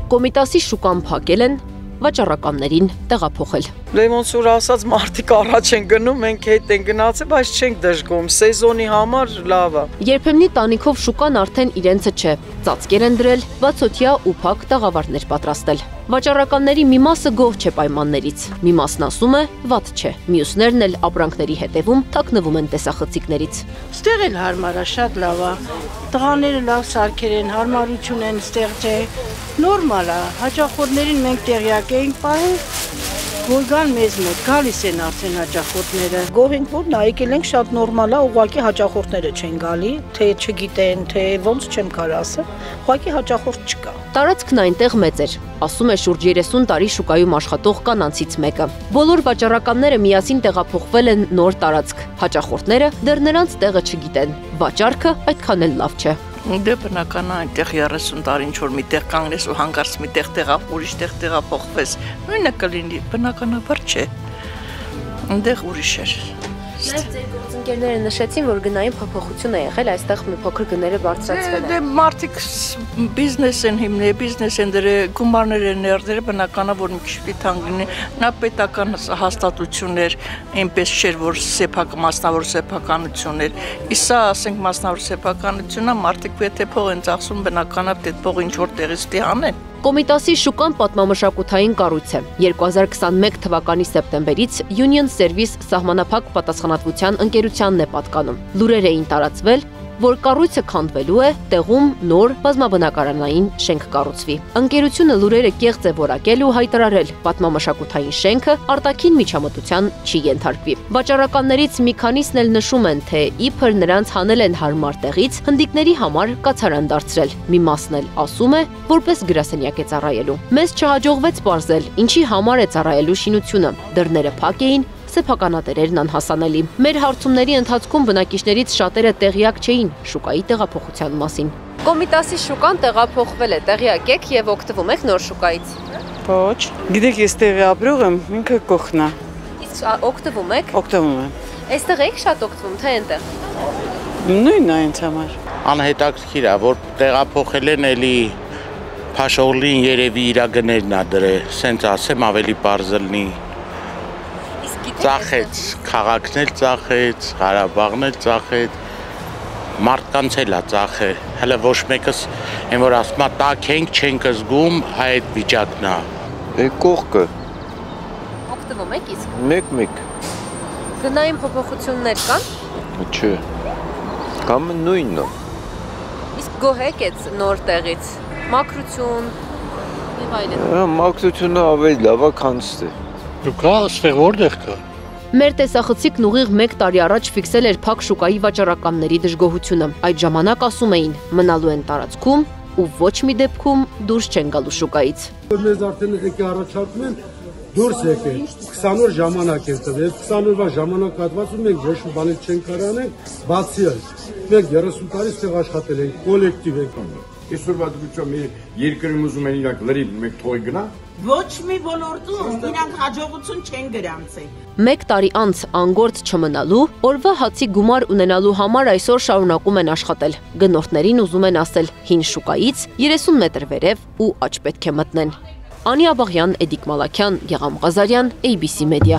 Կոմիտասի շուկան փակել են, վաճառականներին տեղափոխել։ Ոնց որ ասած մարդիկ առաջ են գնում, մենք հետ են գնացել, բայց չենք դժգոհում, սեզոնի համար լավ է։ Երբեմնի տանիքով շուկան արդեն իրենցը չէ, ծածկեր են դրել, բացօթյա ու փակ տաղավարներ պատրաստել։ Վաճառականների մի մասը գոհ չէ պայմաններից, մի մասն ասում է վատ չէ, մյուսներն էլ ապրանքների հետևում թաքնվում են տեսախցիկներից։ Ստեղ էլ հարմար է, շատ լավ է, տղաները լավ սարքեր են, հարմարություն են, ստեղ չէ, նորմալ է, հաճախորդներին մենք տեղյակ ենք պահել, որ գան մեզ մոտ, գալիս են արդեն հաճախորդները։ Գոհ ենք, որ նայեկել ենք, շատ նորմալ է, ուղղակի հաճախորդները չեն գալի, թե չգիտեն, թե ոնց չեմ կարող ասել, ուղղակի հաճախորդ չկա։ Տարածքն այնտեղ մեծ էր, ասում է շուրջ 30 տարի շուկայում աշխատող կանանցից մեկը։ Բոլոր վաճառականները միասին տեղափոխվել են նոր տարածք, հաճախորդները դեռ նրանց տեղը չգիտեն, վաճառքը այդքան էլ լավ չէ։ Դե բնական է այնտեղ 30 տարի ինչ-որ միտեղ կանգնես ու հանկարծ միտեղ ուրիշ տեղ տեղափոխվես, նույնը կլինի, բնականաբար չէ, այնտեղ ուրիշ էր։ Նաև ձեր գործընկերները նշեցին, որ գնային փոփոխություն է եղել, այստեղ մի փոքր գները բարձրացվել են։ Դե մարդիկ բիզնես են հիմնել, բիզնես են դրել, գումարներ են ներդրել, բնական է, որ մի քիչ պիտի լինի, նա պետական հաստատություններ, այնպես չէր, որ մասնավոր սեփականություններ։ Իսկ սա, ասենք, մասնավոր սեփականությունն է, մարդիկ եթե փող են ծախսում, բնական է, այդ փողը ինչ-որ տեղից պիտի անեն։ Կոմիտասի շուկան պատմամշակութային կառույց է։ 2021 թվականի սեպտեմբերից Union Service սահմանափակ պատասխանատվության ընկերությանն է պատկանում։ Լուրեր էին տարածվել, որ կառույցը քանդվելու է, տեղում նոր բազմաբնակարանային շենք կառուցվի։ Ընկերությունը լուրերը կեղծ է որակել ու հայտարարել, պատմամշակութային շենքը արտաքին միջամտության չի ենթարկվի։ Վաճառականներից մի քանիսն էլ նշում են, թե իբր նրանց հանել են հարմար տեղից, հնդիկների համար կացարան դարձրել։ Մի մասն էլ ասում է, որպես գրասենյակ է ծառայելու։ Մեզ չհաջողվեց պարզել, ինչի համար է ծառայելու շինությունը։ Դռները փակ էին, սեփականատերերն անհասանելի։ Մեր հարցումների ընթացքում բնակիչներից շատերը տեղյակ չէին շուկայի տեղափոխության մասին։ Կոմիտասի շուկան տեղափոխվել է, տեղյակ եք եւ օգտվում եք նոր շուկայից։ Ոչ, գիտեք, ես տեղի ապրող եմ, ինքը կողքն է։ Իսկ օգտվում եք։ Օգտվում եմ։ Այստեղ եք շատ օգտվում, թե այնտեղ։ Նույնն է ինձ համար։ Անհետաքրքիր է, որ տեղափոխել են էլի փաշողլին երևի իր գներն է դրել, սենց ասեմ ավելի պարզ լինի։ Ծախեց, քաղաքն էլ ծախեց, Ղարաբաղն էլ ծախեց, մարդկանց էլ է ծախել, հələ ոչ մեկս այն որ ասում է տաք ենք, չենք զգում, այդ վիճակն է։ Կողքը։ Օգտվում եք իսկ։ Մեկ։ Գնային փոփոխություններ կան։ Չէ։ Կամ նույնն է։ Իսկ գոհ եք այդ նոր տեղից։ Մաքրություն եւ այլն։ Մաքրությունը ավելի լավ է, քան ստե։ Կա, ստեղ որտեղ կա։ Մեր տեսախցիկն ուղիղ 1 տարի առաջ ֆիքսել էր փակ շուկայի վաճառականների դժգոհությունը։ Այդ ժամանակ ասում էին, մնալու են տարածքում ու ոչ մի դեպքում դուրս չեն գալու շուկայից։ Մեզ արդեն եկի առաջարկում են դուրս եկել, 20 օր ժամանակ է տվել, 20 օրվա ժամանակ հատվածում մենք ոչ մի բան չենք կարող անենք, բացի այս։ Մենք 30 տարի ստեղ աշխատել ենք, կոլեկտիվ ենք։ Այսօրվա դեպքում երկրում ուզում են իրանք լրիվ մեկ թողի գնա։ Ոչ մի ոլորտում իրանք հաջողություն չեն գրանցել։ 1 տարի անց անգործ չմնալու, օրվա հացի գումար ունենալու համար այսօր շարունակում են աշխատել։ Գնորդներին ուզում են ասել հին շուկայից 30 մետր վերև ու աճ պետք է մտնեն։ Անի Աբաղյան, Էդիկ Մալաքյան, Գեղամ Ղազարյան, ABC Media։